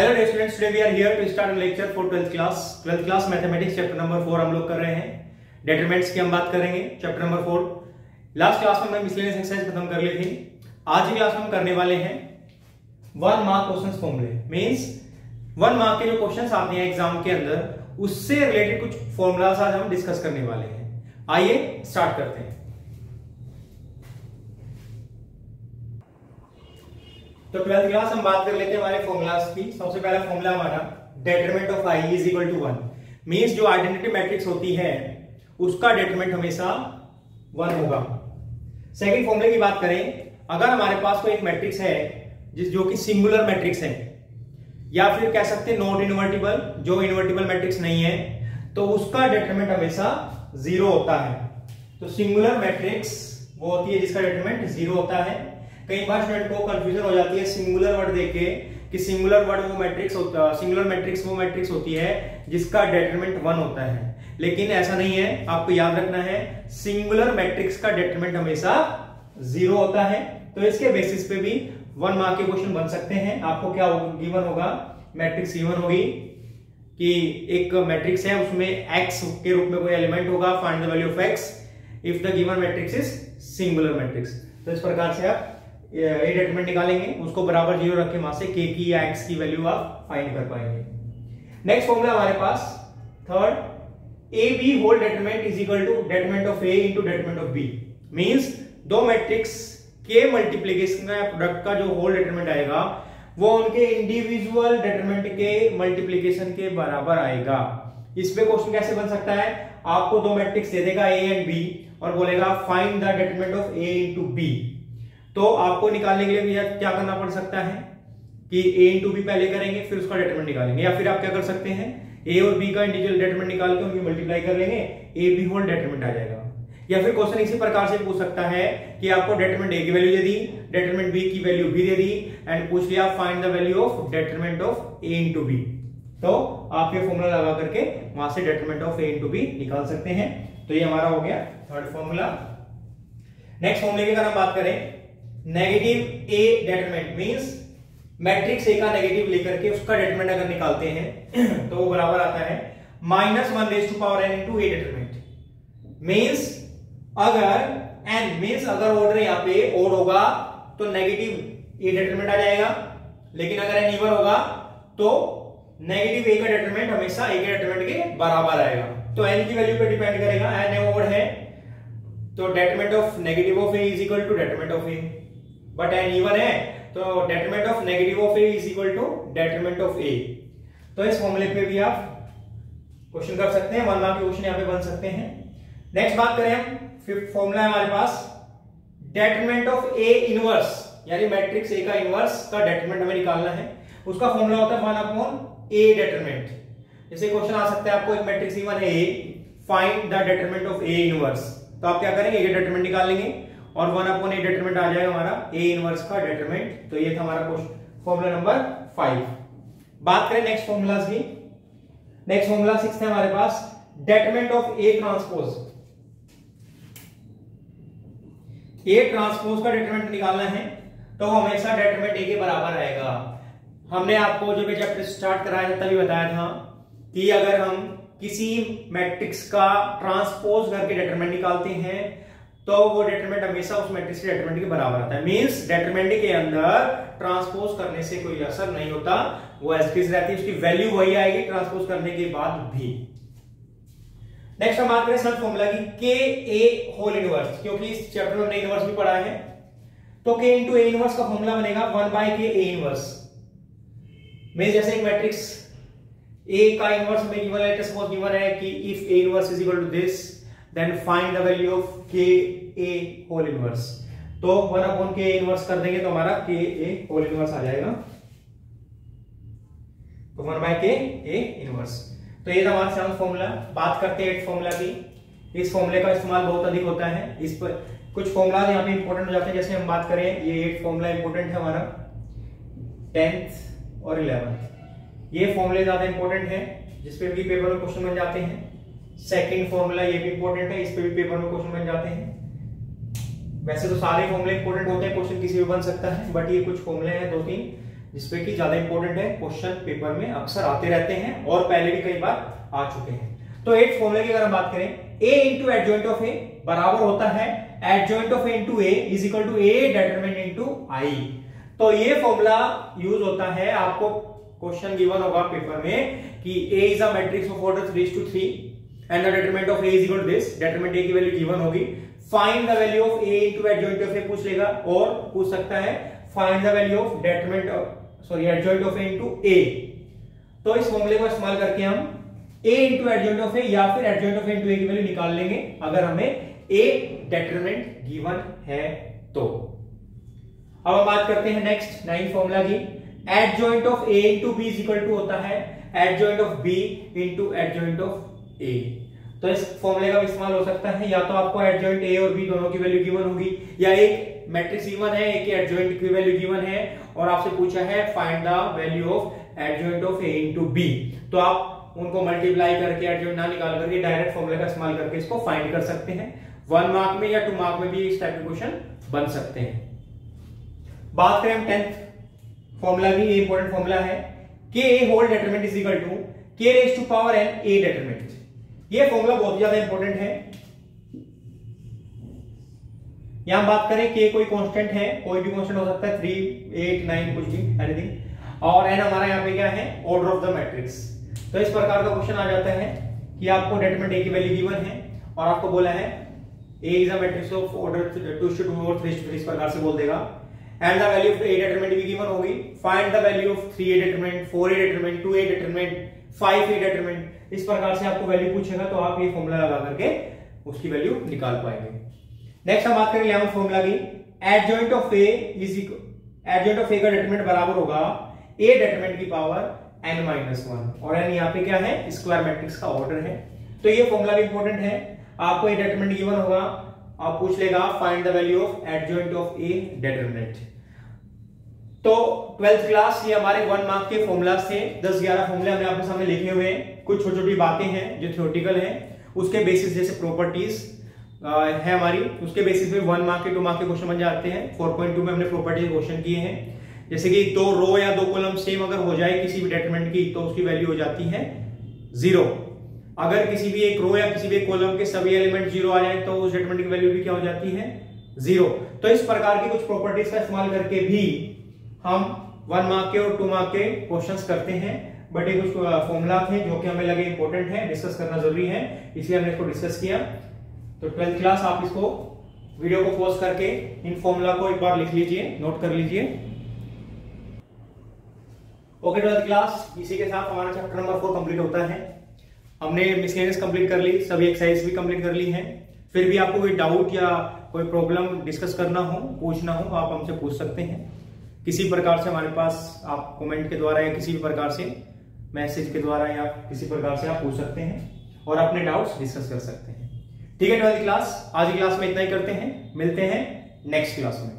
Hello dear students, today we are here to start a lecture for 12th class mathematics chapter number 4 हम लोग कर रहे हैं। Determinants की हम बात करेंगे चैप्टर नंबर 4। लास्ट क्लास में हमने मिसलेनियस एक्सरसाइज खत्म कर ली थी। आज की क्लास में हम करने वाले हैं 1 मार्क क्वेश्चंस फॉर्मूले। मींस 1 मार्क के जो क्वेश्चंस आते हैं एग्जाम के अंदर उससे रिलेटेड कुछ फॉर्मूलाज आज हम डिस्कस करने वाले हैं। आइए स्टार्ट करते हैं। तो 12th क्लास हम बात कर लेते हैं हमारे फॉर्मूलाज की। सबसे पहला फॉर्मूला हमारा determinant of I is equal to 1। Means जो आइडेंटिटी मैट्रिक्स होती है उसका डेटरमिनेंट हमेशा 1 होगा। सेकंड फॉर्मूले की बात करें, अगर हमारे पास कोई एक मैट्रिक्स है जो कि सिंगुलर मैट्रिक्स है या फिर कह सकते हैं नॉट इनवर्टिबल, जो इनवर्टिबल मैट्रिक्स नहीं है, तो उसका डेटरमिनेंट हमेशा 0 होता है। तो सिंगुलर मैट्रिक्स वो होती है जिसका डेटरमिनेंट 0 होता है। कई बार स्टूडेंट को कंफ्यूजन हो जाती है सिंगुलर वर्ड देख के कि सिंगुलर वर्ड वो मैट्रिक्स होता है, सिंगुलर मैट्रिक्स वो मैट्रिक्स होती है जिसका डेटरमिनेंट 1 होता है। लेकिन ऐसा नहीं है, आपको याद रखना है सिंगुलर मैट्रिक्स का डेटरमिनेंट हमेशा 0 होता है। तो इसके बेसिस पे भी 1 मार्क के क्वेश्चन बन सकते हैं। आपको क्या गिवन होगा, मैट्रिक्स गिवन होगी कि एक मैट्रिक्स है उसमें x के रूप में कोई एलिमेंट होगा, find the value of x if the given matrix is singular matrix. तो इस प्रकार से आप ये डेटरमिनेंट निकालेंगे, उसको बराबर 0 रख के वहां से k की या x की वैल्यू आप फाइंड कर पाएंगे। नेक्स्ट फॉर्मूला हमारे पास third, AB whole determinant is equal to determinant of A into determinant of B। Means दो मैट्रिक्स के मल्टीप्लिकेशन का प्रोडक्ट का जो होल डेटरमिनेंट आएगा वो उनके इंडिविजुअल डेटरमिनेंट के मल्टीप्लिकेशन के बराबर आएगा। इस पे क्वेश्चन कैसे बन सकता है, आपको दो मैट्रिक्स दे देगा A एंड B और बोलेगा find the determinant of A into B। तो आपको निकालने के लिए भी क्या करना पड़ सकता है कि A इंटू बी पहले करेंगे फिर उसका डेटरमिनेंट निकालेंगे, या फिर आप क्या कर सकते हैं A और B का इंडिविजुअल डेटरमिनेंट निकाल के उनकी मल्टीप्लाई कर लेंगे, AB होल डेटरमिनेंट आ जाएगा। या फिर क्वेश्चन इसी प्रकार से पूछ सकता है कि आपको डेटरमिनेंट A की वैल्यू दे दी, डेटरमिनेंट B की value B they the and पूछ लिया find the value of determinant of A into B। तो आप ये फॉर्मूला लगा करके वहां से determinant of A into B निकाल सकते हैं। तो ये हमारा हो गया थर्ड फॉर्मूला। नेक्स्ट फॉर्मूले की अगर हम बात करें, negative A determinant means matrix A का नेगेटिव लेकर के उसका डेटरमिनेंट अगर निकालते हैं तो वो बराबर आता है -1 raise to power n into A determinant. Means अगर n मींस अगर ऑर्डर यहां पे ओड होगा तो नेगेटिव A डेटरमिनेंट आ जाएगा, लेकिन अगर n इवन होगा तो नेगेटिव A का डेटरमिनेंट हमेशा A के डेटरमिनेंट के बराबर आएगा। तो n की वैल्यू पे डिपेंड करेगा, n ओड है तो determinant of negative of A is equal to determinant of A, but n even है तो determinant of negative of A is equal to determinant of A। तो इस फॉर्मूले पे भी आप क्वेश्चन कर सकते हैं, 1 मार्क के क्वेश्चन यहां पे बन सकते हैं। नेक्स्ट बात करें हम, फिफ्थ फॉर्मूला है हमारे पास डेटरमिनेंट ऑफ A इनवर्स, यानी मैट्रिक्स A का इनवर्स का डेटरमिनेंट हमें निकालना है। उसका फॉर्मूला होता है 1/A डेटरमिनेंट। जैसे क्वेश्चन आ सकता है आपको एक मैट्रिक्स गिवन है A, find the determinant of A inverse, तो आप क्या करेंगे A का डेटरमिनेंट निकाल लेंगे और 1/A डेटरमिनेंट आ जाएगा हमारा A इनवर्स का डेटरमिनेंट। तो ये था हमारा फॉर्मूला नंबर 5। बात करें नेक्स्ट फॉर्मूलाज की। नेक्स्ट फॉर्मूला 6 है हमारे पास determinant of A transpose. A transpose का डेटरमिनेंट निकालना है तो हमेशा डेटरमिनेंट A के बराबर आएगा। हमने आपको जब ये चैप्टर स्टार्ट कराया था तभी बताया था कि अगर हम किसी मैट्रिक्स का ट्रांसपोज करके डेटरमिनेंट निकालते हैं तो वो डेटरमिनेंट हमेशा उस मैट्रिक्स के डेटरमिनेंट के बराबर आता है। मींस डेटरमिनेंट के अंदर ट्रांसपोज करने से कोई असर नहीं होता, वो एज इट इज रहती है, उसकी वैल्यू वही आएगी ट्रांसपोज करने के बाद भी। नेक्स्ट हम बात करें सर्च फॉर्मूला की, के ए होल इनवर्स, क्योंकि इस चैप्टर में हमने इनवर्स भी पढ़ा है। तो के इंटू ए इनवर्स का फॉर्मूला बनेगा 1/K A इनवर्स। मींस जैसे एक मैट्रिक्स A का इनवर्स में गिवन है, सपोज गिवन है कि if A inverse is equal to this then find the value of K A whole inverse. तो 1/K इनवर्स कर देंगे तो हमारा K A होल इनवर्स आ जाएगा। तो 1/K A इनवर्स। तो ये था हमारा 7वां फॉर्मूला। बात करते हैं 8th फॉर्मूला की। इस फॉर्मूले का इस्तेमाल बहुत अधिक होता है, इस पर कुछ फॉर्मूला यहाँ पे इंपॉर्टेंट हो जाते हैं। जैसे हम बात करें, ये 8th फॉर्मूला इंपॉर्टेंट है हमारा, 10th और 11th ये फॉर्मूले ज्यादा इंपॉर्टेंट है जिसपे भी पेपर में क्वेश्चन बन जाते हैं। सेकंड फॉर्मूला ये भी इंपॉर्टेंट है, इस पे भी पेपर में क्वेश्चन बन जाते हैं। वैसे तो सारे फॉर्मूले इंपॉर्टेंट होते हैं, क्वेश्चन किसी भी बन सकता है, बट ये कुछ फॉर्मूले हैं 2-3 जिसपे कि ज्यादा इंपॉर्टेंट है, क्वेश्चन पेपर में अक्सर आते रहते हैं और पहले भी कई बार आ चुके हैं। तो 8th फॉर्मूले की अगर हम बात करें, a into adjoint of a बराबर होता है adjoint of a into a is equal to a determinant into i। तो ये फॉर्मूला यूज होता है, आपको क्वेश्चन गिवन होगा पेपर में कि a is a matrix of order 3 and the determinant of a is equal to this, determinant a की value given होगी, find the value of a into adjoint of a पूछ लेगा, और पूछ सकता है find the value of determinant adjoint of a into a। तो इस फॉर्मूले को इस्तेमाल करके हम a into adjoint of a या फिर adjoint of a into a की वैल्यू निकाल लेंगे अगर हमें a डेटरमिनेंट गिवन है तो। अब हम बात करते हैं नेक्स्ट 9th फॉर्मूला की, adjoint of a into b is equal to होता है adjoint of b into adjoint of a। तो इस फॉर्मूले का इस्तेमाल हो सकता है, या तो आपको एडजॉइंट a और b दोनों की वैल्यू गिवन होगी, या एक मैट्रिक्स गिवन है, एक एडजॉइंट की वैल्यू गिवन है और आपसे पूछा है find the value of adjoint of a into b। तो आप उनको मल्टीप्लाई करके एडजॉइंट ना निकाल करके डायरेक्ट फॉर्मूले का इस्तेमाल करके इसको फाइंड कर सकते हैं। 1 मार्क में या 2 मार्क में भी इस टाइप के क्वेश्चन बन सकते हैं। बात करें हम 10th फॉर्मूला की, ये इंपॉर्टेंट फॉर्मूला है, k whole determinant is equal to k raise to power n a determinant. ये फॉर्मूला बहुत ज्यादा इंपॉर्टेंट है। यहां बात करें k कोई कांस्टेंट है, कोई भी कांस्टेंट हो सकता है, 3 8 9 कुछ भी एनीथिंग, और n हमारा यहां पे क्या है, ऑर्डर ऑफ द मैट्रिक्स। तो इस प्रकार का क्वेश्चन आ जाता है कि आपको डेटरमिनेंट a की वैल्यू गिवन है और आपको बोला है a is a matrix of order 2 to 2 और 3 to 3, इस प्रकार से बोल देगा, and the value of a determinant भी गिवन होगी, find the value of 3a determinant, 4a determinant, 2a determinant, 5a determinant. इस प्रकार से आपको वैल्यू पूछेगा तो आप ये फॉर्मूला लगा करके उसकी वैल्यू निकाल पाएंगे। नेक्स्ट हम बात करें 11th फॉर्मूला की, adjoint of a is adjoint of a का डेटरमिनेंट बराबर होगा a डेटरमिनेंट की पावर n-1, और n यहाँ पे क्या है, स्क्वायर मैट्रिक्स का ऑर्डर है। तो ये फॉर्मूला भी इंपॉर्टेंट है, आपको ये डेटरमिनेंट गिवन होगा, आप पूछ लेगा find the value of adjoint of a determinant. तो 12th क्लास ये हमारे 1 मार्क के फॉर्मूलाज थे, 10-11 फॉर्मूले हमने आपके सामने लिखे हुए हैं। कुछ छोटी छोटी बातें हैं जो थ्योरेटिकल है, उसके बेसिस जैसे प्रॉपर्टीज है हमारी, उसके बेसिस पे 1 मार्क के 2 मार्क के क्वेश्चन बन जाते हैं। 4.2 में हमने प्रॉपर्टी क्वेश्चन किए हैं, जैसे कि 2 रो या 2 कॉलम सेम अगर हो जाए किसी भी डेटरमिनेंट की तो उसकी वैल्यू हो जाती है 0। अगर किसी भी एक रो या किसी भी एक कॉलम के सभी एलिमेंट 0 आ जाए तो उस डेटरमिनेंट की वैल्यू भी क्या हो जाती है, 0। तो इस प्रकार की कुछ प्रॉपर्टीज का इस्तेमाल करके भी हम 1 मार्क के और 2 मार्क के क्वेश्चंस करते हैं। बट ये कुछ फॉर्मूला थे जो कि हमें लगे इंपॉर्टेंट है, डिस्कस करना जरूरी है, इसलिए हमने इसको डिस्कस किया। तो 12th क्लास आप इसको वीडियो को पॉज करके इन फॉर्मूला को एक बार लिख लीजिए, नोट कर लीजिए। ओके 12th क्लास, इसी के साथ हमारा चैप्टर नंबर 4 कंप्लीट होता है। हमने मिसलेनियस कंप्लीट कर ली, सभी एक्सरसाइज भी कंप्लीट कर ली हैं। फिर भी आपको कोई डाउट या कोई प्रॉब्लम डिस्कस करना हो, पूछना हो, आप हमसे पूछ सकते हैं किसी प्रकार से। हमारे पास आप कमेंट के द्वारा या किसी भी प्रकार से मैसेज के द्वारा या किसी प्रकार से आप पूछ सकते हैं और अपने डाउट्स डिस्कस कर सकते हैं। ठीक है 12th क्लास, आज की क्लास में इतना ही करते हैं, मिलते हैं नेक्स्ट क्लास में।